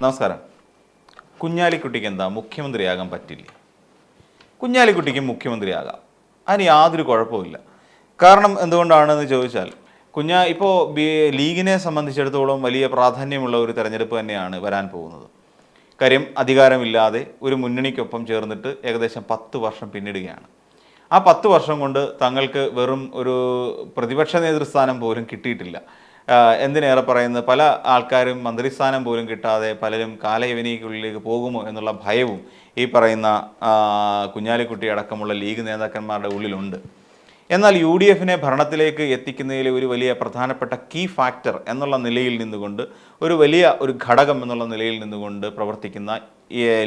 നമസ്കാരം. കുഞ്ഞാലിക്കുട്ടിക്ക് എന്താ മുഖ്യമന്ത്രിയാകാൻ പറ്റില്ല? കുഞ്ഞാലിക്കുട്ടിക്ക് മുഖ്യമന്ത്രിയാകാം, അതിന് യാതൊരു കുഴപ്പമില്ല. കാരണം എന്തുകൊണ്ടാണെന്ന് ചോദിച്ചാൽ, ഇപ്പോൾ ലീഗിനെ സംബന്ധിച്ചിടത്തോളം വലിയ പ്രാധാന്യമുള്ള ഒരു തെരഞ്ഞെടുപ്പ് തന്നെയാണ് വരാൻ പോകുന്നത്. കാര്യം, അധികാരമില്ലാതെ ഒരു മുന്നണിക്കൊപ്പം ചേർന്നിട്ട് ഏകദേശം 10 വർഷം പിന്നിടുകയാണ്. ആ 10 വർഷം കൊണ്ട് തങ്ങൾക്ക് വെറും ഒരു പ്രതിപക്ഷ നേതൃസ്ഥാനം പോലും കിട്ടിയിട്ടില്ല. എന്തിനേറെ പറയുന്നത്, പല ആൾക്കാരും മന്ത്രിസ്ഥാനം പോലും കിട്ടാതെ പലരും കാലയവനിക്കുള്ളിലേക്ക് പോകുമോ എന്നുള്ള ഭയവും ഈ പറയുന്ന കുഞ്ഞാലിക്കുട്ടി അടക്കമുള്ള ലീഗ് നേതാക്കന്മാരുടെ ഉള്ളിലുണ്ട്. എന്നാൽ UDFനെ ഭരണത്തിലേക്ക് എത്തിക്കുന്നതിൽ ഒരു വലിയ പ്രധാനപ്പെട്ട കീ ഫാക്ടർ എന്നുള്ള നിലയിൽ നിന്നുകൊണ്ട്, ഒരു വലിയ ഒരു ഘടകം എന്നുള്ള നിലയിൽ നിന്നുകൊണ്ട് പ്രവർത്തിക്കുന്ന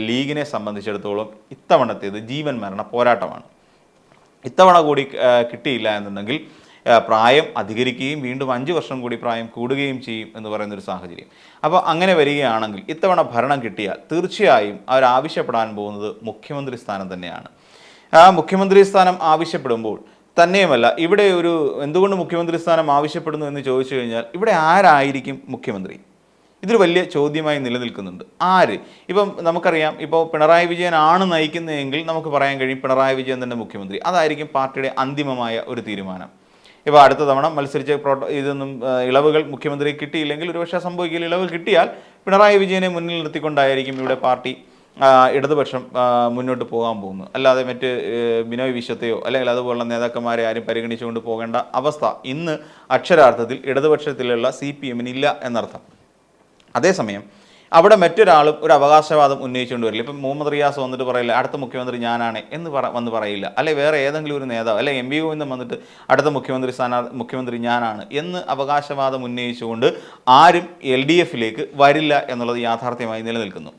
ലീഗിനെ സംബന്ധിച്ചിടത്തോളം ഇത്തവണത്തേത് ജീവൻ മരണ പോരാട്ടമാണ്. ഇത്തവണ കൂടി കിട്ടിയില്ല എന്നുണ്ടെങ്കിൽ പ്രായം അധികരിക്കുകയും വീണ്ടും 5 വർഷം കൂടി പ്രായം കൂടുകയും ചെയ്യും എന്ന് പറയുന്നൊരു സാഹചര്യം. അപ്പോൾ അങ്ങനെ വരികയാണെങ്കിൽ ഇത്തവണ ഭരണം കിട്ടിയാൽ തീർച്ചയായും അവരാവശ്യപ്പെടാൻ പോകുന്നത് മുഖ്യമന്ത്രി സ്ഥാനം തന്നെയാണ്. ആ മുഖ്യമന്ത്രി സ്ഥാനം ആവശ്യപ്പെടുമ്പോൾ തന്നെയുമല്ല, ഇവിടെ എന്തുകൊണ്ട് മുഖ്യമന്ത്രി സ്ഥാനം ആവശ്യപ്പെടുന്നു എന്ന് ചോദിച്ചു കഴിഞ്ഞാൽ, ഇവിടെ ആരായിരിക്കും മുഖ്യമന്ത്രി? ഇതൊരു വലിയ ചോദ്യമായി നിലനിൽക്കുന്നുണ്ട്. ആര്? ഇപ്പം നമുക്കറിയാം, ഇപ്പോൾ പിണറായി വിജയൻ ആണ് നയിക്കുന്നതെങ്കിൽ നമുക്ക് പറയാൻ കഴിയും പിണറായി വിജയൻ തന്നെ മുഖ്യമന്ത്രി. അതായിരിക്കും പാർട്ടിയുടെ അന്തിമമായ ഒരു തീരുമാനം. ഇപ്പോൾ അടുത്ത തവണ മത്സരിച്ച് ഇതൊന്നും ഇളവുകൾ മുഖ്യമന്ത്രി കിട്ടിയില്ലെങ്കിൽ, ഒരുപക്ഷെ സംഭവിക്കില്ല. ഇളവ് കിട്ടിയാൽ പിണറായി വിജയനെ മുന്നിൽ നിർത്തിക്കൊണ്ടായിരിക്കും ഇവിടെ പാർട്ടി ഇടതുപക്ഷം മുന്നോട്ട് പോകാൻ പോകുന്നു. അല്ലാതെ മറ്റ് ബിനോയ് വിശ്വത്തെയോ അല്ലെങ്കിൽ അതുപോലുള്ള നേതാക്കന്മാരെ ആരും പരിഗണിച്ചുകൊണ്ട് പോകേണ്ട അവസ്ഥ ഇന്ന് അക്ഷരാർത്ഥത്തിൽ ഇടതുപക്ഷത്തിലുള്ള CPM ഇല്ല എന്നർത്ഥം. അതേസമയം അവിടെ മറ്റൊരാളും ഒരു അവകാശവാദം ഉന്നയിച്ചുകൊണ്ട് വരില്ല. ഇപ്പം മുഹമ്മദ് റിയാസ് വന്നിട്ട് പറയില്ല അടുത്ത മുഖ്യമന്ത്രി ഞാനാണ് എന്ന് വന്ന് പറയില്ല. അല്ലെ വേറെ ഏതെങ്കിലും ഒരു നേതാവ് അല്ലെ MV ഗോവിന്ദൻ വന്നിട്ട് അടുത്ത മുഖ്യമന്ത്രി ഞാനാണ് എന്ന് അവകാശവാദം ഉന്നയിച്ചുകൊണ്ട് ആരും LDFിലേക്ക് വരില്ല എന്നുള്ളത് യാഥാർത്ഥ്യമായി നിലനിൽക്കുന്നു.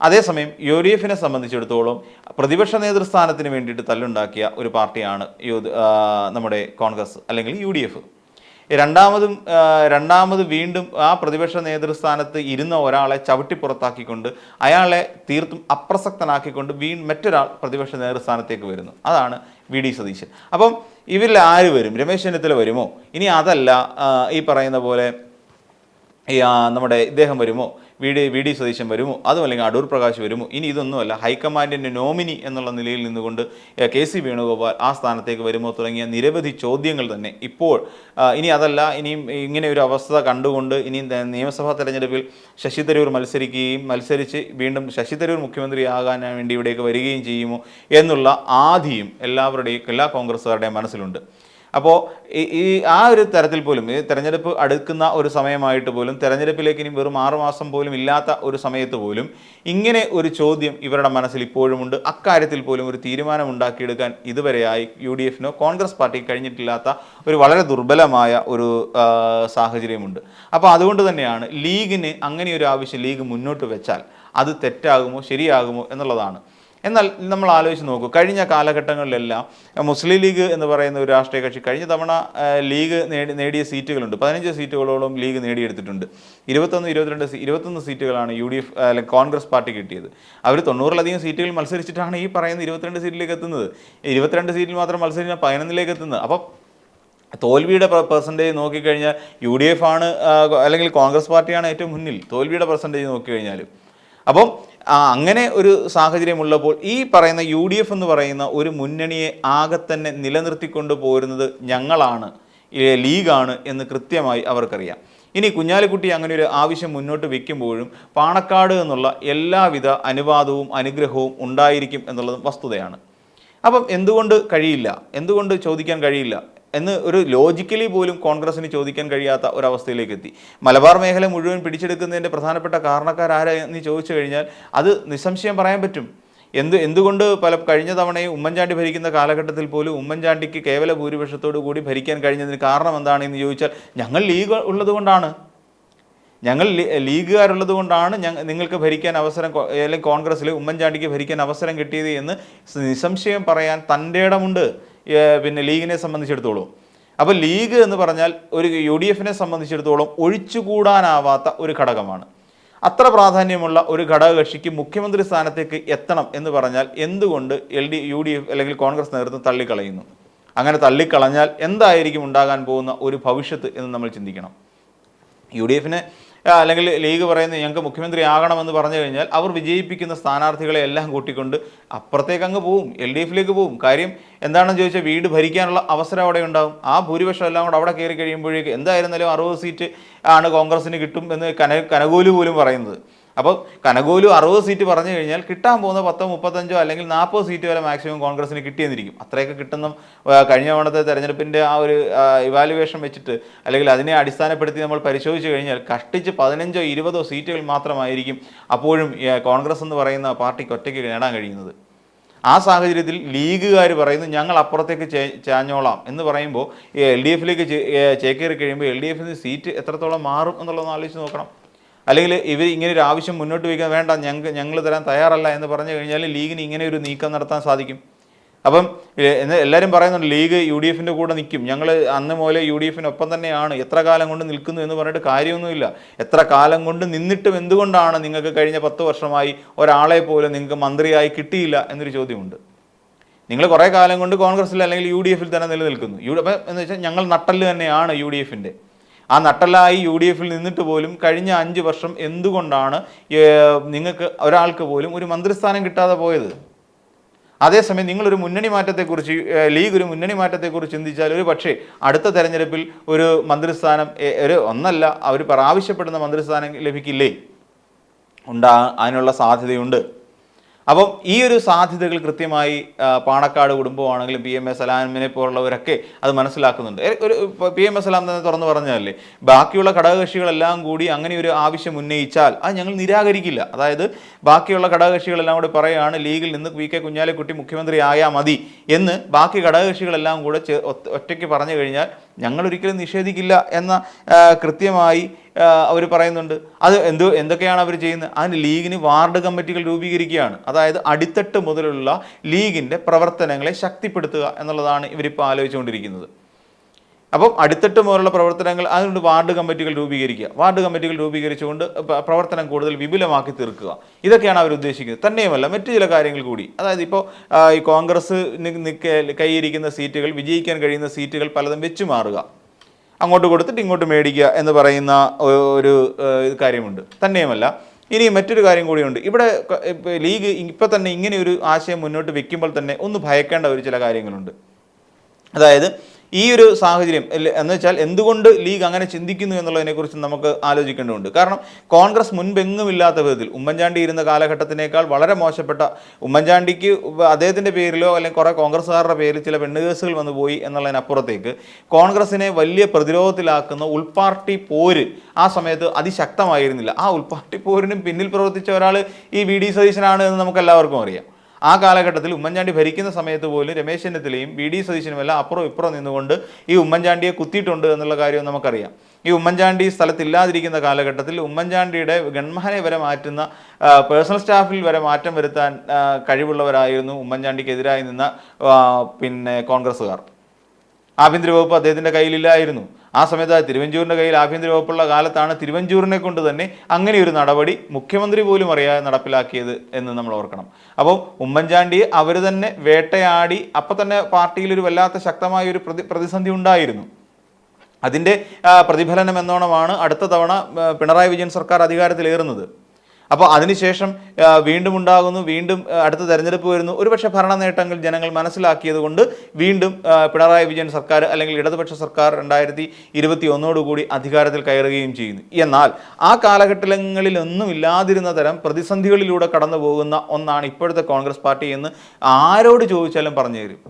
അതേസമയം UDFനെ സംബന്ധിച്ചിടത്തോളം പ്രതിപക്ഷ നേതൃസ്ഥാനത്തിന് വേണ്ടിയിട്ട് തല്ലുണ്ടാക്കിയ ഒരു പാർട്ടിയാണ് നമ്മുടെ കോൺഗ്രസ് അല്ലെങ്കിൽ UDF. രണ്ടാമത് വീണ്ടും ആ പ്രതിപക്ഷ നേതൃസ്ഥാനത്ത് ഇരുന്ന ഒരാളെ ചവിട്ടി പുറത്താക്കിക്കൊണ്ട് അയാളെ തീർത്തും അപ്രസക്തനാക്കിക്കൊണ്ട് മറ്റൊരാൾ പ്രതിപക്ഷ നേതൃസ്ഥാനത്തേക്ക് വരുന്നു. അതാണ് VD സതീശൻ. അപ്പം ഇവരിൽ ആര് വരും? രമേശ് ചെന്നിത്തല വരുമോ? ഇനി അതല്ല, ഈ പറയുന്ന പോലെ നമ്മുടെ ഇദ്ദേഹം വരുമോ? VD സതീശൻ വരുമോ? അതും അല്ലെങ്കിൽ അടൂർ പ്രകാശ് വരുമോ? ഇനി ഇതൊന്നുമല്ല, ഹൈക്കമാൻഡിൻ്റെ നോമിനി എന്നുള്ള നിലയിൽ നിന്നുകൊണ്ട് KC വേണുഗോപാൽ ആ സ്ഥാനത്തേക്ക് വരുമോ തുടങ്ങിയ നിരവധി ചോദ്യങ്ങൾ തന്നെ ഇപ്പോൾ. ഇനി അതല്ല, ഇനിയും ഇങ്ങനെ ഒരു അവസ്ഥ കണ്ടുകൊണ്ട് ഇനി നിയമസഭാ തെരഞ്ഞെടുപ്പിൽ ശശി തരൂർ മത്സരിച്ച് വീണ്ടും ശശി തരൂർ മുഖ്യമന്ത്രിയാകാൻ വേണ്ടി ഇവിടേക്ക് വരികയും ചെയ്യുമോ എന്നുള്ള ആധിയും എല്ലാ കോൺഗ്രസ്സുകാരുടെയും മനസ്സിലുണ്ട്. അപ്പോൾ ആ ഒരു തരത്തിൽ പോലും ഈ തെരഞ്ഞെടുപ്പ് അടുക്കുന്ന ഒരു സമയമായിട്ട് പോലും, തെരഞ്ഞെടുപ്പിലേക്ക് ഇനി വെറും 6 മാസം പോലും ഇല്ലാത്ത ഒരു സമയത്ത് പോലും ഇങ്ങനെ ഒരു ചോദ്യം ഇവരുടെ മനസ്സിൽ ഇപ്പോഴുമുണ്ട്. അക്കാര്യത്തിൽ പോലും ഒരു തീരുമാനം ഉണ്ടാക്കിയെടുക്കാൻ ഇതുവരെയായി UDFനോ കോൺഗ്രസ് പാർട്ടിക്ക് കഴിഞ്ഞിട്ടില്ലാത്ത ഒരു വളരെ ദുർബലമായ ഒരു സാഹചര്യമുണ്ട്. അപ്പോൾ അതുകൊണ്ട് തന്നെയാണ് ലീഗിന് അങ്ങനെ ഒരു ആവശ്യം ലീഗ് മുന്നോട്ട് വെച്ചാൽ അത് തെറ്റാകുമോ ശരിയാകുമോ എന്നുള്ളതാണ്. എന്നാൽ നമ്മൾ ആലോചിച്ച് നോക്കൂ, കഴിഞ്ഞ കാലഘട്ടങ്ങളിലെല്ലാം മുസ്ലിം ലീഗ് എന്ന് പറയുന്ന ഒരു രാഷ്ട്രീയ കക്ഷി കഴിഞ്ഞ തവണ ലീഗ് നേടിയ സീറ്റുകളുണ്ട്. 15 സീറ്റുകളോളം ലീഗ് നേടിയെടുത്തിട്ടുണ്ട്. 21 സീറ്റുകളാണ് UDF അല്ലെങ്കിൽ കോൺഗ്രസ് പാർട്ടി കിട്ടിയത്. അവർ 90-ലധികം സീറ്റുകൾ മത്സരിച്ചിട്ടാണ് ഈ പറയുന്ന 22 സീറ്റിലേക്ക് എത്തുന്നത്. 22 സീറ്റിൽ മാത്രം മത്സരിച്ച 11ലേക്ക് എത്തുന്നത്. അപ്പം തോൽവിയുടെ പെർസെൻറ്റേജ് നോക്കിക്കഴിഞ്ഞാൽ UDF ആണ് അല്ലെങ്കിൽ കോൺഗ്രസ് പാർട്ടിയാണ് ഏറ്റവും മുന്നിൽ, തോൽവിയുടെ പെർസെൻറ്റേജ് നോക്കിക്കഴിഞ്ഞാലും. അപ്പം അങ്ങനെ ഒരു സാഹചര്യമുള്ളപ്പോൾ ഈ പറയുന്ന UDF എന്ന് പറയുന്ന ഒരു മുന്നണിയെ ആകെ തന്നെ നിലനിർത്തിക്കൊണ്ട് പോരുന്നത് ഞങ്ങളാണ്, ലീഗാണ് എന്ന് കൃത്യമായി അവർക്കറിയാം. ഇനി കുഞ്ഞാലിക്കുട്ടി അങ്ങനെ ഒരു ആവശ്യം മുന്നോട്ട് വയ്ക്കുമ്പോഴും പാണക്കാട് എന്നുള്ള എല്ലാവിധ അനുവാദവും അനുഗ്രഹവും ഉണ്ടായിരിക്കും എന്നുള്ളതും വസ്തുതയാണ്. അപ്പം എന്തുകൊണ്ട് ചോദിക്കാൻ കഴിയില്ല എന്ന് ഒരു ലോജിക്കലി പോലും കോൺഗ്രസിന് ചോദിക്കാൻ കഴിയാത്ത ഒരവസ്ഥയിലേക്ക് എത്തി. മലബാർ മേഖല മുഴുവൻ പിടിച്ചെടുക്കുന്നതിൻ്റെ പ്രധാനപ്പെട്ട കാരണക്കാരാരെന്ന് ചോദിച്ചു കഴിഞ്ഞാൽ അത് നിസ്സംശയം പറയാൻ പറ്റും. എന്തുകൊണ്ട് കഴിഞ്ഞ തവണയും ഉമ്മൻചാണ്ടി ഭരിക്കുന്ന കാലഘട്ടത്തിൽ പോലും ഉമ്മൻചാണ്ടിക്ക് കേവല ഭൂരിപക്ഷത്തോടു കൂടി ഭരിക്കാൻ കഴിഞ്ഞതിന് കാരണം എന്താണെന്ന് ചോദിച്ചാൽ, ഞങ്ങൾ ലീഗ് ഉള്ളതുകൊണ്ടാണ്, ലീഗുകാരുള്ളത് കൊണ്ടാണ് നിങ്ങൾക്ക് ഭരിക്കാൻ അവസരം, അല്ലെങ്കിൽ കോൺഗ്രസ്സിൽ ഉമ്മൻചാണ്ടിക്ക് ഭരിക്കാൻ അവസരം കിട്ടിയത് എന്ന് നിസ്സംശയം പറയാൻ തൻ്റെ ഇടമുണ്ട് ലീഗിനെ സംബന്ധിച്ചിടത്തോളം. അപ്പോൾ ലീഗ് എന്ന് പറഞ്ഞാൽ ഒരു UDFനെ സംബന്ധിച്ചിടത്തോളം ഒഴിച്ചുകൂടാനാവാത്ത ഒരു ഘടകമാണ്. അത്ര പ്രാധാന്യമുള്ള ഒരു ഘടകകക്ഷിക്ക് മുഖ്യമന്ത്രി സ്ഥാനത്തേക്ക് എത്തണം എന്ന് പറഞ്ഞാൽ എന്തുകൊണ്ട് UDF അല്ലെങ്കിൽ കോൺഗ്രസ് നേതൃത്വം തള്ളിക്കളയുന്നു? അങ്ങനെ തള്ളിക്കളഞ്ഞാൽ എന്തായിരിക്കും ഉണ്ടാകാൻ പോകുന്ന ഒരു ഭവിഷ്യത്ത് എന്ന് നമ്മൾ ചിന്തിക്കണം. UDFനെ അല്ലെങ്കിൽ ലീഗ് പറയുന്നത് ഞങ്ങൾക്ക് മുഖ്യമന്ത്രി ആകണമെന്ന് പറഞ്ഞു കഴിഞ്ഞാൽ അവർ വിജയിപ്പിക്കുന്ന സ്ഥാനാർത്ഥികളെ എല്ലാം കൂട്ടിക്കൊണ്ട് അപ്പുറത്തേക്ക് അങ്ങ് പോവും, LDFിലേക്ക് പോവും. കാര്യം എന്താണെന്ന് ചോദിച്ചാൽ വീട് ഭരിക്കാനുള്ള അവസരം അവിടെ ഉണ്ടാകും. ആ ഭൂരിപക്ഷം എല്ലാം കൂടെ അവിടെ കയറി കഴിയുമ്പോഴേക്ക് എന്തായിരുന്നാലും 60 സീറ്റ് ആണ് കോൺഗ്രസിന് കിട്ടും എന്ന് കനകോലു പോലും പറയുന്നത്. അപ്പോൾ കനകോലു 60 സീറ്റ് പറഞ്ഞു കഴിഞ്ഞാൽ കിട്ടാൻ പോകുന്ന 10, 35 അല്ലെങ്കിൽ 40 സീറ്റ് വരെ മാക്സിമം കോൺഗ്രസിന് കിട്ടിയെന്നിരിക്കും. അത്രയൊക്കെ കിട്ടുന്ന കഴിഞ്ഞ തവണത്തെ തെരഞ്ഞെടുപ്പിൻ്റെ ആ ഒരു ഇവാലുവേഷൻ വെച്ചിട്ട് അല്ലെങ്കിൽ അതിനെ അടിസ്ഥാനപ്പെടുത്തി നമ്മൾ പരിശോധിച്ച് കഴിഞ്ഞാൽ കഷ്ടിച്ച് 15, 20 സീറ്റുകൾ മാത്രമായിരിക്കും അപ്പോഴും കോൺഗ്രസ് എന്ന് പറയുന്ന പാർട്ടിക്ക് ഒറ്റയ്ക്ക് നേടാൻ കഴിയുന്നത്. ആ സാഹചര്യത്തിൽ ലീഗുകാർ പറയുന്നു ഞങ്ങൾ അപ്പുറത്തേക്ക് ചാഞ്ഞോളാം എന്ന് പറയുമ്പോൾ LDFിലേക്ക് ചേക്കേറി കഴിയുമ്പോൾ LDFിന് സീറ്റ് എത്രത്തോളം മാറും എന്നുള്ളതൊന്ന് ആലോചിച്ച് നോക്കണം. അല്ലെങ്കിൽ ഇവർ ഇങ്ങനെ ഒരു ആവശ്യം മുന്നോട്ട് വയ്ക്കാൻ വേണ്ട, ഞങ്ങൾ തരാൻ തയ്യാറല്ല എന്ന് പറഞ്ഞു കഴിഞ്ഞാൽ ലീഗിന് ഇങ്ങനെ ഒരു നീക്കം നടത്താൻ സാധിക്കും. അപ്പം എല്ലാവരും പറയുന്നുണ്ട് ലീഗ് UDFിൻ്റെ കൂടെ നിൽക്കും, ഞങ്ങൾ അന്ന് മുതലേ UDFിനൊപ്പം തന്നെയാണ്, എത്ര കാലം കൊണ്ട് നിൽക്കുന്നു എന്ന് പറഞ്ഞിട്ട് കാര്യമൊന്നുമില്ല. എത്ര കാലം കൊണ്ട് നിന്നിട്ടും എന്തുകൊണ്ടാണ് നിങ്ങൾക്ക് കഴിഞ്ഞ 10 വർഷമായി ഒരാളെ പോലും നിങ്ങൾക്ക് മന്ത്രിയായി കിട്ടിയില്ല എന്നൊരു ചോദ്യമുണ്ട്. നിങ്ങൾ കുറേ കാലം കൊണ്ട് കോൺഗ്രസിൽ അല്ലെങ്കിൽ UDFിൽ തന്നെ നിലനിൽക്കുന്നു. എന്ന് വെച്ചാൽ ഞങ്ങൾ നട്ടല് തന്നെയാണ് UDFിൻ്റെ. ആ നട്ടലായി UDFിൽ നിന്നിട്ട് പോലും കഴിഞ്ഞ 5 വർഷം എന്തുകൊണ്ടാണ് നിങ്ങൾക്ക് ഒരാൾക്ക് പോലും ഒരു മന്ത്രിസ്ഥാനം കിട്ടാതെ പോയത്? അതേസമയം നിങ്ങളൊരു മുന്നണി മാറ്റത്തെക്കുറിച്ച്, ലീഗ് ഒരു മുന്നണി മാറ്റത്തെക്കുറിച്ച് ചിന്തിച്ചാൽ ഒരു പക്ഷേ അടുത്ത തെരഞ്ഞെടുപ്പിൽ ഒരു മന്ത്രിസ്ഥാനം ഒന്നല്ല അവർ ആവശ്യപ്പെടുന്ന മന്ത്രിസ്ഥാനം ലഭിക്കില്ലേ? അതിനുള്ള സാധ്യതയുണ്ട്. അപ്പം ഈ ഒരു സാധ്യതകൾ കൃത്യമായി പാണക്കാട് കുടുംബമാണെങ്കിലും PMA സലാമിനെ പോലുള്ളവരൊക്കെ അത് മനസ്സിലാക്കുന്നുണ്ട്. ഒരു PMA സലാം തന്നെ തുറന്നു പറഞ്ഞതല്ലേ, ബാക്കിയുള്ള ഘടകകക്ഷികളെല്ലാം കൂടി അങ്ങനെ ഒരു ആവശ്യം ഉന്നയിച്ചാൽ അത് ഞങ്ങൾ നിരാകരിക്കില്ല. അതായത് ബാക്കിയുള്ള ഘടകകക്ഷികളെല്ലാം കൂടി പറയുകയാണ് ലീഗിൽ നിന്ന് PK കുഞ്ഞാലിക്കുട്ടി മുഖ്യമന്ത്രി ആയാൽ മതി എന്ന് ബാക്കി ഘടകകക്ഷികളെല്ലാം കൂടെ ഒറ്റയ്ക്ക് പറഞ്ഞു കഴിഞ്ഞാൽ ഞങ്ങൾ ഒരിക്കലും നിഷേധിക്കില്ല എന്ന കൃത്യമായി അവർ പറയുന്നുണ്ട്. അത് എന്തൊക്കെയാണ് അവർ ചെയ്യുന്നത്? അതിന് ലീഗിന് വാർഡ് കമ്മിറ്റികൾ രൂപീകരിക്കുകയാണ്. അതായത് അടിത്തട്ട് മുതലുള്ള ലീഗിൻ്റെ പ്രവർത്തനങ്ങളെ ശക്തിപ്പെടുത്തുക എന്നുള്ളതാണ് ഇവരിപ്പോൾ ആലോചിച്ചുകൊണ്ടിരിക്കുന്നത്. അപ്പം അടിത്തട്ട് മുതലുള്ള പ്രവർത്തനങ്ങൾ അതുകൊണ്ട് വാർഡ് കമ്മിറ്റികൾ രൂപീകരിക്കുക, വാർഡ് കമ്മിറ്റികൾ രൂപീകരിച്ചുകൊണ്ട് പ്രവർത്തനം കൂടുതൽ വിപുലമാക്കി തീർക്കുക, ഇതൊക്കെയാണ് അവർ ഉദ്ദേശിക്കുന്നത്. തന്നെയുമല്ല മറ്റു ചില കാര്യങ്ങൾ കൂടി. അതായത് ഇപ്പോൾ ഈ കോൺഗ്രസ് കൈയിരിക്കുന്ന സീറ്റുകൾ, വിജയിക്കാൻ കഴിയുന്ന സീറ്റുകൾ പലതും വെച്ചു മാറുക, അങ്ങോട്ട് കൊടുത്തിട്ട് ഇങ്ങോട്ട് മേടിക്കുക എന്ന് പറയുന്ന ഒരു കാര്യമുണ്ട്. തന്നെയുമല്ല ഇനി മറ്റൊരു കാര്യം കൂടിയുണ്ട്. ഇവിടെ ലീഗ് ഇപ്പം തന്നെ ഇങ്ങനെ ഒരു ആശയം മുന്നോട്ട് വെക്കുമ്പോൾ തന്നെ ഒന്ന് ഭയക്കേണ്ട ഒരു ചില കാര്യങ്ങളുണ്ട്. അതായത് ഈ ഒരു സാഹചര്യം എന്ന് വെച്ചാൽ എന്തുകൊണ്ട് ലീഗ് അങ്ങനെ ചിന്തിക്കുന്നു എന്നുള്ളതിനെക്കുറിച്ച് നമുക്ക് ആലോചിക്കേണ്ടതുണ്ട്. കാരണം കോൺഗ്രസ് മുൻപെങ്ങുമില്ലാത്ത വിധത്തിൽ ഉമ്മൻചാണ്ടി ഇരുന്ന കാലഘട്ടത്തിനേക്കാൾ വളരെ മോശപ്പെട്ട, ഉമ്മൻചാണ്ടിക്ക് അദ്ദേഹത്തിൻ്റെ പേരിലോ അല്ലെങ്കിൽ കുറേ കോൺഗ്രസ്സുകാരുടെ പേരിൽ ചില പെണ്ണുകേസുകൾ വന്നു പോയി എന്നുള്ളതിനപ്പുറത്തേക്ക് കോൺഗ്രസിനെ വലിയ പ്രതിരോധത്തിലാക്കുന്ന ഉൾപാർട്ടി പോര് ആ സമയത്ത് അതിശക്തമായിരുന്നില്ല. ആ ഉൾപാർട്ടി പോരിനും പിന്നിൽ പ്രവർത്തിച്ച ഒരാൾ ഈ VD സതീശനാണ് എന്ന് നമുക്ക് എല്ലാവർക്കും അറിയാം. ആ കാലഘട്ടത്തിൽ ഉമ്മൻചാണ്ടി ഭരിക്കുന്ന സമയത്ത് പോലും രമേശ് ചെന്നിത്തലയും VD സതീശനുമെല്ലാം അപ്പുറം ഇപ്പുറം നിന്നുകൊണ്ട് ഈ ഉമ്മൻചാണ്ടിയെ കുത്തിയിട്ടുണ്ട് എന്നുള്ള കാര്യം നമുക്കറിയാം. ഈ ഉമ്മൻചാണ്ടി സ്ഥലത്തില്ലാതിരിക്കുന്ന കാലഘട്ടത്തിൽ ഉമ്മൻചാണ്ടിയുടെ ഗൺമഹനെ വരെ മാറ്റുന്ന, പേഴ്സണൽ സ്റ്റാഫിൽ വരെ മാറ്റം വരുത്താൻ കഴിവുള്ളവരായിരുന്നു ഉമ്മൻചാണ്ടിക്കെതിരായി നിന്ന കോൺഗ്രസ്സുകാർ. ആഭ്യന്തര വകുപ്പ് അദ്ദേഹത്തിൻ്റെ കയ്യിലില്ലായിരുന്നു. ആ സമയത്ത് തിരുവഞ്ചൂരിൻ്റെ കയ്യിൽ ആഭ്യന്തര വകുപ്പുള്ള കാലത്താണ് തിരുവഞ്ചൂരിനെ കൊണ്ട് തന്നെ അങ്ങനെ ഒരു നടപടി മുഖ്യമന്ത്രി പോലും അറിയാതെ നടപ്പിലാക്കിയത് എന്ന് നമ്മൾ ഓർക്കണം. അപ്പോൾ ഉമ്മൻചാണ്ടിയെ അവർ തന്നെ വേട്ടയാടി അപ്പം തന്നെ പാർട്ടിയിൽ ഒരു വല്ലാത്ത ശക്തമായ ഒരു പ്രതിസന്ധി ഉണ്ടായിരുന്നു. അതിൻ്റെ പ്രതിഫലനം എന്നോണമാണ് അടുത്ത തവണ പിണറായി വിജയൻ സർക്കാർ അധികാരത്തിലേറുന്നത്. അപ്പോൾ അതിനുശേഷം വീണ്ടും ഉണ്ടാകുന്നു, വീണ്ടും അടുത്ത തെരഞ്ഞെടുപ്പ് വരുന്നു. ഒരുപക്ഷെ ഭരണ നേട്ടങ്ങൾ ജനങ്ങൾ മനസ്സിലാക്കിയത് കൊണ്ട് വീണ്ടും പിണറായി വിജയൻ സർക്കാർ അല്ലെങ്കിൽ ഇടതുപക്ഷ സർക്കാർ 2021 അധികാരത്തിൽ കയറുകയും ചെയ്യുന്നു. എന്നാൽ ആ കാലഘട്ടങ്ങളിലൊന്നും ഇല്ലാതിരുന്ന തരം പ്രതിസന്ധികളിലൂടെ കടന്നു പോകുന്ന ഒന്നാണ് ഇപ്പോഴത്തെ കോൺഗ്രസ് പാർട്ടി എന്ന് ആരോട് ചോദിച്ചാലും പറഞ്ഞു തരും.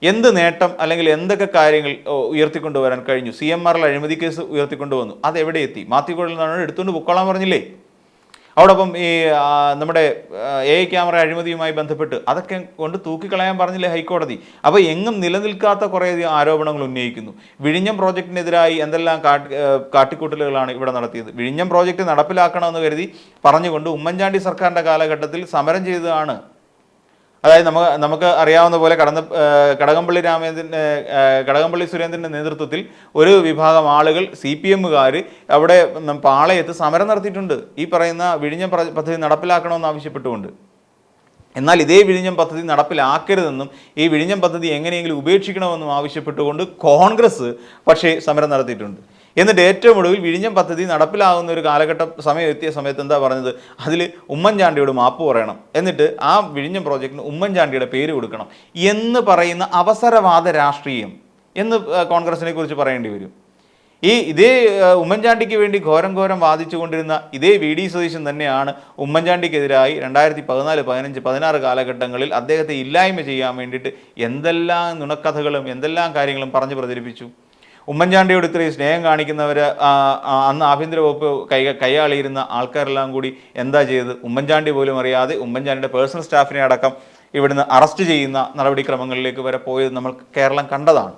എന്ത് നേട്ടം അല്ലെങ്കിൽ എന്തൊക്കെ കാര്യങ്ങൾ ഉയർത്തിക്കൊണ്ടുവരാൻ കഴിഞ്ഞു? CMRL അഴിമതി കേസ് ഉയർത്തിക്കൊണ്ടുവന്നു, അതെവിടെ എത്തി? മാത്യു കുഴൽ നിന്നാണ് എടുത്തുകൊണ്ട് പൊക്കോളാൻ പറഞ്ഞില്ലേ? അതോടൊപ്പം ഈ നമ്മുടെ AI ക്യാമറ അഴിമതിയുമായി ബന്ധപ്പെട്ട് അതൊക്കെ കൊണ്ട് തൂക്കിക്കളയാൻ പറഞ്ഞില്ലേ ഹൈക്കോടതി? അപ്പോൾ എങ്ങും നിലനിൽക്കാത്ത കുറേയധികം ആരോപണങ്ങൾ ഉന്നയിക്കുന്നു. വിഴിഞ്ഞം പ്രോജക്റ്റിനെതിരായി എന്തെല്ലാം കാട്ടിക്കൂട്ടലുകളാണ് ഇവിടെ നടത്തിയത്. വിഴിഞ്ഞം പ്രോജക്റ്റ് നടപ്പിലാക്കണമെന്ന് കരുതി പറഞ്ഞുകൊണ്ട് ഉമ്മൻചാണ്ടി സർക്കാരിൻ്റെ കാലഘട്ടത്തിൽ സമരം ചെയ്തതാണ്. അതായത് നമുക്ക് അറിയാവുന്ന പോലെ കടകംപള്ളി സുരേന്ദ്രൻ്റെ നേതൃത്വത്തിൽ ഒരു വിഭാഗം ആളുകൾ CPMകാർ അവിടെ പാളയത്ത് സമരം നടത്തിയിട്ടുണ്ട്, ഈ പറയുന്ന വിഴിഞ്ഞം പദ്ധതി നടപ്പിലാക്കണമെന്ന് ആവശ്യപ്പെട്ടുകൊണ്ട്. എന്നാൽ ഇതേ വിഴിഞ്ഞം പദ്ധതി നടപ്പിലാക്കരുതെന്നും ഈ വിഴിഞ്ഞം പദ്ധതി എങ്ങനെയെങ്കിലും ഉപേക്ഷിക്കണമെന്നും ആവശ്യപ്പെട്ടുകൊണ്ട് കോൺഗ്രസ് പക്ഷേ സമരം നടത്തിയിട്ടുണ്ട്. എന്നിട്ട് ഏറ്റവും ഒടുവിൽ വിഴിഞ്ഞം പദ്ധതി നടപ്പിലാകുന്ന ഒരു കാലഘട്ടം സമയം എത്തിയ സമയത്ത് എന്താ പറഞ്ഞത്, അതിൽ ഉമ്മൻചാണ്ടിയോട് മാപ്പ് പറയണം, എന്നിട്ട് ആ വിഴിഞ്ഞം പ്രോജക്റ്റിന് ഉമ്മൻചാണ്ടിയുടെ പേര് കൊടുക്കണം എന്ന് പറയുന്ന അവസരവാദ രാഷ്ട്രീയം എന്ന് കോൺഗ്രസിനെ കുറിച്ച് പറയേണ്ടി വരും. ഇതേ ഉമ്മൻചാണ്ടിക്ക് വേണ്ടി ഘോരം വാദിച്ചു കൊണ്ടിരുന്ന ഇതേ വി.ഡി. സതീശൻ തന്നെയാണ് ഉമ്മൻചാണ്ടിക്കെതിരായി 2014, 15, 16 കാലഘട്ടങ്ങളിൽ അദ്ദേഹത്തെ ഇല്ലായ്മ ചെയ്യാൻ വേണ്ടിയിട്ട് എന്തെല്ലാം നുണക്കഥകളും എന്തെല്ലാം കാര്യങ്ങളും പറഞ്ഞു പ്രചരിപ്പിച്ചു. ഉമ്മൻചാണ്ടിയോട് ഇത്രയും സ്നേഹം കാണിക്കുന്നവർ അന്ന് ആഭ്യന്തര വകുപ്പ് കൈയാളിയിരുന്ന ആൾക്കാരെല്ലാം കൂടി എന്താ ചെയ്തത്, ഉമ്മൻചാണ്ടി പോലും അറിയാതെ ഉമ്മൻചാണ്ടിയുടെ പേഴ്സണൽ സ്റ്റാഫിനെ അടക്കം ഇവിടുന്ന് അറസ്റ്റ് ചെയ്യുന്ന നടപടിക്രമങ്ങളിലേക്ക് വരെ പോയത് നമ്മൾ കേരളം കണ്ടതാണ്.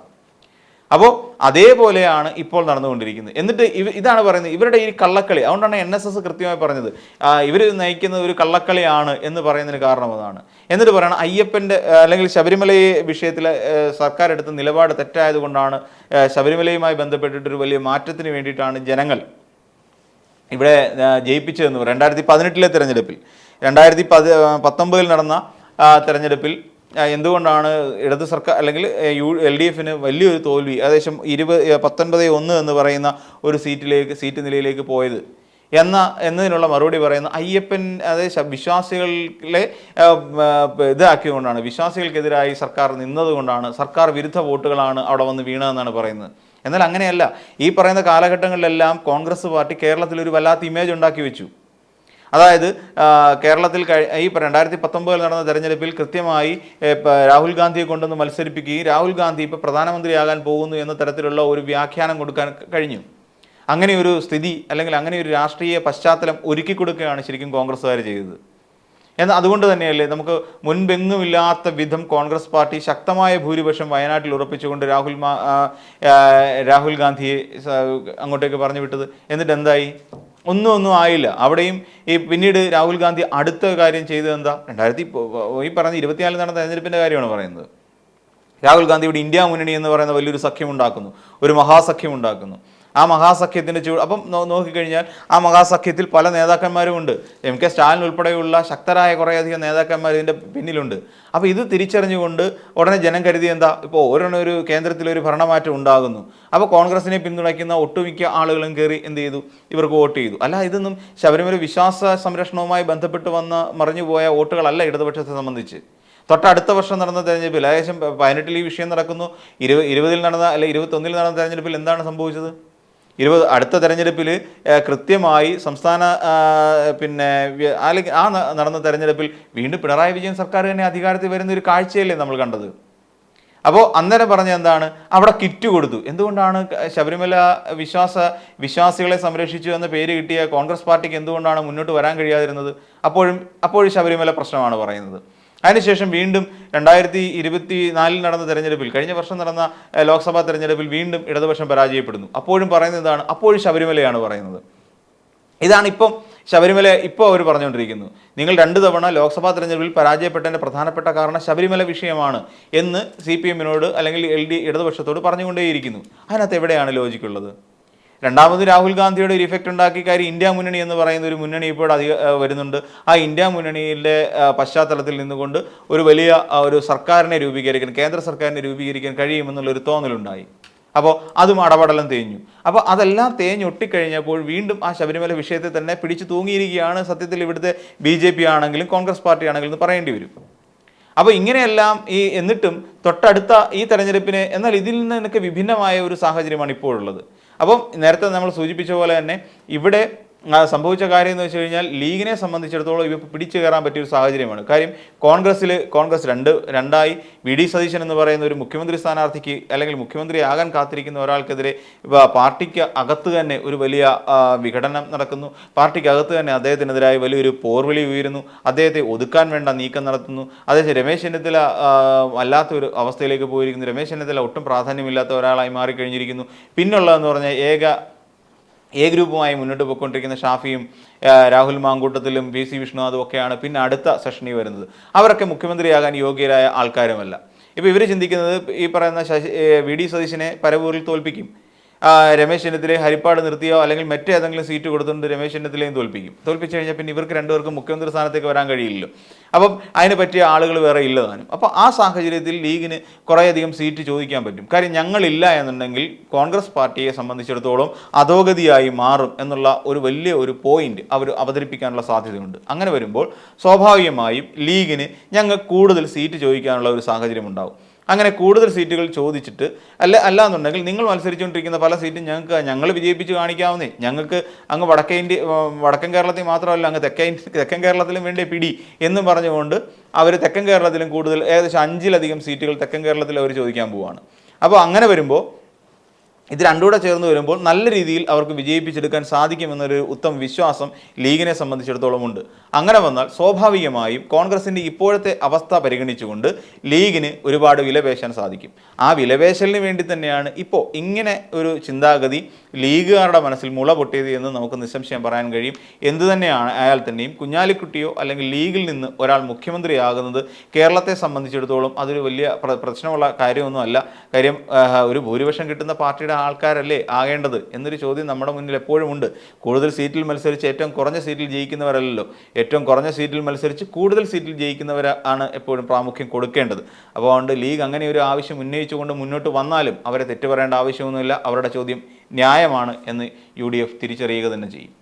അപ്പോൾ അതേപോലെയാണ് ഇപ്പോൾ നടന്നുകൊണ്ടിരിക്കുന്നത്. എന്നിട്ട് ഇതാണ് പറയുന്നത്, ഇവരുടെ ഈ കള്ളക്കളി. അതുകൊണ്ടാണ് NSS കൃത്യമായി പറഞ്ഞത് ഇവർ നയിക്കുന്നത് ഒരു കള്ളക്കളിയാണ് എന്ന് പറയുന്നതിന് കാരണം അതാണ്. എന്നിട്ട് പറയണം അയ്യപ്പൻ്റെ അല്ലെങ്കിൽ ശബരിമല വിഷയത്തിൽ സർക്കാർ എടുത്ത നിലപാട് തെറ്റായതുകൊണ്ടാണ് ശബരിമലയുമായി ബന്ധപ്പെട്ടിട്ടൊരു വലിയ മാറ്റത്തിന് വേണ്ടിയിട്ടാണ് ജനങ്ങൾ ഇവിടെ ജയിപ്പിച്ചതെന്ന് പറയും. 2018 തെരഞ്ഞെടുപ്പിൽ 2019 നടന്ന തെരഞ്ഞെടുപ്പിൽ എന്തുകൊണ്ടാണ് ഇടത് സർക്കാർ അല്ലെങ്കിൽ LDFന് വലിയൊരു തോൽവി, ഏകദേശം 19-1 എന്ന് പറയുന്ന ഒരു സീറ്റ് നിലയിലേക്ക് പോയത് എന്നതിനുള്ള മറുപടി പറയുന്ന അയ്യപ്പൻ അതായത് വിശ്വാസികളെ ഇതാക്കിയതുകൊണ്ടാണ്, വിശ്വാസികൾക്കെതിരായി സർക്കാർ നിന്നതുകൊണ്ടാണ്, സർക്കാർ വിരുദ്ധ വോട്ടുകളാണ് അവിടെ വന്ന് വീണതെന്നാണ് പറയുന്നത്. എന്നാൽ അങ്ങനെയല്ല. ഈ പറയുന്ന കാലഘട്ടങ്ങളിലെല്ലാം കോൺഗ്രസ് പാർട്ടി കേരളത്തിൽ ഒരു വല്ലാത്ത ഇമേജ് ഉണ്ടാക്കി വെച്ചു. അതായത് കേരളത്തിൽ ഈ 2019 നടന്ന തെരഞ്ഞെടുപ്പിൽ കൃത്യമായി രാഹുൽ ഗാന്ധിയെ കൊണ്ടൊന്ന് മത്സരിപ്പിക്കുകയും രാഹുൽ ഗാന്ധി ഇപ്പോൾ പ്രധാനമന്ത്രിയാകാൻ പോകുന്നു എന്ന തരത്തിലുള്ള ഒരു വ്യാഖ്യാനം കൊടുക്കാൻ കഴിഞ്ഞു. അങ്ങനെ ഒരു സ്ഥിതി അല്ലെങ്കിൽ അങ്ങനെ ഒരു രാഷ്ട്രീയ പശ്ചാത്തലം ഒരുക്കി കൊടുക്കുകയാണ് ശരിക്കും കോൺഗ്രസ്സുകാർ ചെയ്തത്. എന്നാൽ അതുകൊണ്ട് തന്നെയല്ലേ നമുക്ക് മുൻപെങ്ങുമില്ലാത്ത വിധം കോൺഗ്രസ് പാർട്ടി ശക്തമായ ഭൂരിപക്ഷം വയനാട്ടിൽ ഉറപ്പിച്ചുകൊണ്ട് രാഹുൽ ഗാന്ധിയെ അങ്ങോട്ടേക്ക് പറഞ്ഞു വിട്ടത്. എന്നിട്ട് എന്തായി? ഒന്നും ആയില്ല. അവിടെയും പിന്നീട് രാഹുൽ ഗാന്ധി അടുത്ത കാര്യം ചെയ്തത് എന്താ? 2024 നടന്ന തെരഞ്ഞെടുപ്പിൻ്റെ കാര്യമാണ് പറയുന്നത്. രാഹുൽ ഗാന്ധി ഇവിടെ ഇന്ത്യ മുന്നണി എന്ന് പറയുന്ന വലിയൊരു സഖ്യമുണ്ടാക്കുന്നു, ഒരു മഹാസഖ്യമുണ്ടാക്കുന്നു. ആ മഹാസഖ്യത്തിൻ്റെ അപ്പം നോക്കിക്കഴിഞ്ഞാൽ ആ മഹാസഖ്യത്തിൽ പല നേതാക്കന്മാരുമുണ്ട്. MK സ്റ്റാലിൻ ഉൾപ്പെടെയുള്ള ശക്തരായ കുറേയധികം നേതാക്കന്മാർ ഇതിൻ്റെ പിന്നിലുണ്ട്. അപ്പോൾ ഇത് തിരിച്ചറിഞ്ഞുകൊണ്ട് ഉടനെ ജനം കരുതി എന്താ, ഇപ്പോൾ ഒരു കേന്ദ്രത്തിലൊരു ഭരണമാറ്റം ഉണ്ടാകുന്നു, അപ്പോൾ കോൺഗ്രസിനെ പിന്തുണയ്ക്കുന്ന ഒട്ടുമിക്ക ആളുകളും കയറി എന്ത് ചെയ്തു, ഇവർക്ക് വോട്ട് ചെയ്തു. അല്ല, ഇതൊന്നും ശബരിമല വിശ്വാസ സംരക്ഷണവുമായി ബന്ധപ്പെട്ട് മറിഞ്ഞുപോയ വോട്ടുകളല്ല ഇടതുപക്ഷത്തെ സംബന്ധിച്ച്. തൊട്ടടുത്ത വർഷം നടന്ന തെരഞ്ഞെടുപ്പിൽ ഏകദേശം 18 ഈ വിഷയം നടക്കുന്നു. 20 നടന്ന അല്ലെ 21 നടന്ന തെരഞ്ഞെടുപ്പിൽ എന്താണ് സംഭവിച്ചത്? അടുത്ത തെരഞ്ഞെടുപ്പിൽ കൃത്യമായി സംസ്ഥാന അല്ലെങ്കിൽ നടന്ന തെരഞ്ഞെടുപ്പിൽ വീണ്ടും പിണറായി വിജയൻ സർക്കാർ തന്നെ അധികാരത്തിൽ വരുന്ന ഒരു കാഴ്ചയല്ലേ നമ്മൾ കണ്ടത്. അപ്പോൾ അന്നേരം പറഞ്ഞ എന്താണ്, അവിടെ കിറ്റ് കൊടുത്തു. എന്തുകൊണ്ടാണ് ശബരിമല വിശ്വാസികളെ സംരക്ഷിച്ചു എന്ന പേര് കിട്ടിയ കോൺഗ്രസ് പാർട്ടിക്ക് എന്തുകൊണ്ടാണ് മുന്നോട്ട് വരാൻ കഴിയാതിരുന്നത്? അപ്പോഴും ശബരിമല പ്രശ്നമാണ് പറയുന്നത്. അതിനുശേഷം വീണ്ടും 2024 നടന്ന തെരഞ്ഞെടുപ്പിൽ, കഴിഞ്ഞ വർഷം നടന്ന ലോക്സഭാ തെരഞ്ഞെടുപ്പിൽ വീണ്ടും ഇടതുപക്ഷം പരാജയപ്പെടുന്നു. അപ്പോഴും പറയുന്നത് എന്താണ്? അപ്പോഴും ശബരിമലയാണ് പറയുന്നത്. ഇതാണ് ശബരിമല ഇപ്പോൾ അവർ പറഞ്ഞുകൊണ്ടിരിക്കുന്നു. നിങ്ങൾ 2 തവണ ലോക്സഭാ തെരഞ്ഞെടുപ്പിൽ പരാജയപ്പെട്ടതിൻ്റെ പ്രധാനപ്പെട്ട കാരണം ശബരിമല വിഷയമാണ് എന്ന് CPM-നോട് അല്ലെങ്കിൽ ഇടതുപക്ഷത്തോട് പറഞ്ഞുകൊണ്ടേയിരിക്കുന്നു. അതിനകത്ത് എവിടെയാണ് ലോജിക്കുള്ളത്? രണ്ടാമത് രാഹുൽ ഗാന്ധിയുടെ ഒരു ഇഫക്റ്റ് ഉണ്ടാക്കി കാര്യം ഇന്ത്യ മുന്നണി എന്ന് പറയുന്ന ഒരു മുന്നണി ഇപ്പോൾ വരുന്നുണ്ട്. ആ ഇന്ത്യ മുന്നണിയിലെ പശ്ചാത്തലത്തിൽ നിന്നുകൊണ്ട് ഒരു വലിയ ഒരു സർക്കാരിനെ രൂപീകരിക്കാൻ, കേന്ദ്ര സർക്കാരിനെ രൂപീകരിക്കാൻ കഴിയുമെന്നുള്ളൊരു തോന്നലുണ്ടായി. അപ്പോൾ അതും അടപടലം തേഞ്ഞു. അപ്പോൾ അതെല്ലാം തേഞ്ഞൊട്ടിക്കഴിഞ്ഞപ്പോൾ വീണ്ടും ആ ശബരിമല വിഷയത്തെ തന്നെ പിടിച്ചു തൂങ്ങിയിരിക്കുകയാണ് സത്യത്തിൽ ഇവിടുത്തെ BJP ആണെങ്കിലും കോൺഗ്രസ് പാർട്ടി ആണെങ്കിലും എന്ന് പറയേണ്ടി വരും. അപ്പോൾ ഇങ്ങനെയെല്ലാം എന്നിട്ടും തൊട്ടടുത്ത ഈ തെരഞ്ഞെടുപ്പിന് എന്നാൽ ഇതിൽ നിന്നൊക്കെ വിഭിന്നമായ ഒരു സാഹചര്യമാണ് ഇപ്പോഴുള്ളത്. അപ്പം നേരത്തെ നമ്മൾ സൂചിപ്പിച്ച പോലെ തന്നെ ഇവിടെ സംഭവിച്ച കാര്യം എന്ന് വെച്ച് കഴിഞ്ഞാൽ ലീഗിനെ സംബന്ധിച്ചിടത്തോളം ഇവ പിടിച്ചു കയറാൻ പറ്റിയൊരു സാഹചര്യമാണ്. കാര്യം കോൺഗ്രസ് രണ്ടായി വി.ഡി. സതീശൻ എന്ന് പറയുന്ന ഒരു മുഖ്യമന്ത്രി സ്ഥാനാർത്ഥിക്ക് അല്ലെങ്കിൽ മുഖ്യമന്ത്രി ആകാൻ കാത്തിരിക്കുന്ന ഒരാൾക്കെതിരെ പാർട്ടിക്ക് അകത്ത് തന്നെ ഒരു വലിയ വിഘടനം നടക്കുന്നു. പാർട്ടിക്ക് അകത്ത് തന്നെ അദ്ദേഹത്തിനെതിരായി വലിയൊരു പോർവിളി ഉയരുന്നു. അദ്ദേഹത്തെ ഒതുക്കാൻ വേണ്ട നീക്കം നടത്തുന്നു. അതേസമയം രമേശ് ചെന്നിത്തല വല്ലാത്തൊരു അവസ്ഥയിലേക്ക് പോയിരിക്കുന്നു. രമേശ് ചെന്നിത്തല ഒട്ടും പ്രാധാന്യമില്ലാത്ത ഒരാളായി മാറിക്കഴിഞ്ഞിരിക്കുന്നു. പിന്നുള്ളതെന്ന് പറഞ്ഞാൽ എ ഗ്രൂപ്പുമായി മുന്നോട്ട് പോയിക്കൊണ്ടിരിക്കുന്ന ഷാഫിയും രാഹുൽ മാങ്കൂട്ടത്തിലും PC വിഷ്ണുനാഥും ഒക്കെയാണ് പിന്നെ അടുത്ത സെഷനിൽ വരുന്നത്. അവരൊക്കെ മുഖ്യമന്ത്രിയാകാൻ യോഗ്യരായ ആൾക്കാരുമല്ല. ഇപ്പോൾ ഇവർ ചിന്തിക്കുന്നത് ഈ പറയുന്ന വി.ഡി. സതീശനെ പരവൂരിൽ തോൽപ്പിക്കും, രമേശ് ചെന്നിത്തലയെ ഹരിപ്പാട് നിർത്തിയോ അല്ലെങ്കിൽ മറ്റേതെങ്കിലും സീറ്റ് കൊടുത്തുകൊണ്ട് രമേശ് ചെന്നിത്തലയും തോൽപ്പിച്ചു കഴിഞ്ഞാൽ പിന്നെ ഇവർക്ക് രണ്ടുപേർക്കും മുഖ്യമന്ത്രി സ്ഥാനത്തേക്ക് വരാൻ കഴിയില്ലല്ലോ. അപ്പം അതിന് പറ്റിയ ആളുകൾ വേറെ ഇല്ലതാനും. അപ്പോൾ ആ സാഹചര്യത്തിൽ ലീഗിന് കുറേയധികം സീറ്റ് ചോദിക്കാൻ പറ്റും. കാര്യം ഞങ്ങളില്ല എന്നുണ്ടെങ്കിൽ കോൺഗ്രസ് പാർട്ടിയെ സംബന്ധിച്ചിടത്തോളം അധോഗതിയായി മാറും എന്നുള്ള ഒരു വലിയ ഒരു പോയിന്റ് അവർ അവതരിപ്പിക്കാനുള്ള സാധ്യതയുണ്ട്. അങ്ങനെ വരുമ്പോൾ സ്വാഭാവികമായും ലീഗിന് ഞങ്ങൾ കൂടുതൽ സീറ്റ് ചോദിക്കാനുള്ള ഒരു സാഹചര്യം ഉണ്ടാകും. അങ്ങനെ കൂടുതൽ സീറ്റുകൾ ചോദിച്ചിട്ട് അല്ലാന്നുണ്ടെങ്കിൽ നിങ്ങൾ മത്സരിച്ചുകൊണ്ടിരിക്കുന്ന പല സീറ്റും ഞങ്ങൾ വിജയിപ്പിച്ച് കാണിക്കാവുന്നേ, ഞങ്ങൾക്ക് അങ്ങ് വടക്കൻ കേരളത്തിൽ മാത്രമല്ല അങ്ങ് തെക്കൻ കേരളത്തിലും വേണ്ടേ പിടി എന്നും പറഞ്ഞുകൊണ്ട് അവർ തെക്കൻ കേരളത്തിലും കൂടുതൽ ഏകദേശം 5-ലധികം സീറ്റുകൾ തെക്കൻ കേരളത്തിൽ അവർ ചോദിക്കാൻ പോവുകയാണ്. അപ്പോൾ അങ്ങനെ വരുമ്പോൾ ഇത് രണ്ടുകൂടെ ചേർന്ന് വരുമ്പോൾ നല്ല രീതിയിൽ അവർക്ക് വിജയിപ്പിച്ചെടുക്കാൻ സാധിക്കുമെന്നൊരു ഉത്തമ വിശ്വാസം ലീഗിനെ സംബന്ധിച്ചിടത്തോളം ഉണ്ട്. അങ്ങനെ വന്നാൽ സ്വാഭാവികമായും കോൺഗ്രസിൻ്റെ ഇപ്പോഴത്തെ അവസ്ഥ പരിഗണിച്ചുകൊണ്ട് ലീഗിന് ഒരുപാട് വിലപേശാൻ സാധിക്കും. ആ വിലപേശലിന് വേണ്ടി തന്നെയാണ് ഇപ്പോൾ ഇങ്ങനെ ഒരു ചിന്താഗതി ലീഗുകാരുടെ മനസ്സിൽ മുള പൊട്ടിയത് എന്ന് നമുക്ക് നിസ്സംശയം പറയാൻ കഴിയും. എന്തു തന്നെയാണ് ആയാൽ തന്നെയും കുഞ്ഞാലിക്കുട്ടിയോ അല്ലെങ്കിൽ ലീഗിൽ നിന്ന് ഒരാൾ മുഖ്യമന്ത്രിയാകുന്നത് കേരളത്തെ സംബന്ധിച്ചിടത്തോളം അതൊരു വലിയ പ്രശ്നമുള്ള കാര്യമൊന്നുമല്ല. കാര്യം ഒരു ഭൂരിപക്ഷം കിട്ടുന്ന പാർട്ടിയുടെ ആൾക്കാരല്ലേ ആകേണ്ടത് എന്നൊരു ചോദ്യം നമ്മുടെ മുന്നിൽ എപ്പോഴും ഉണ്ട്. കൂടുതൽ സീറ്റിൽ മത്സരിച്ച് ഏറ്റവും കുറഞ്ഞ സീറ്റിൽ ജയിക്കുന്നവരല്ലോ, ഏറ്റവും കുറഞ്ഞ സീറ്റിൽ മത്സരിച്ച് കൂടുതൽ സീറ്റിൽ ജയിക്കുന്നവരാണ് എപ്പോഴും പ്രാമുഖ്യം കൊടുക്കേണ്ടത്. അപ്പോൾ അതുകൊണ്ട് ലീഗ് അങ്ങനെ ഒരു ആവശ്യം ഉന്നയിച്ചുകൊണ്ട് മുന്നോട്ട് വന്നാലും അവരെ തെറ്റു പറയേണ്ട ആവശ്യമൊന്നുമില്ല. അവരുടെ ചോദ്യം ന്യായമാണ് എന്ന് UDF തിരിച്ചറിയുക തന്നെ ചെയ്യും.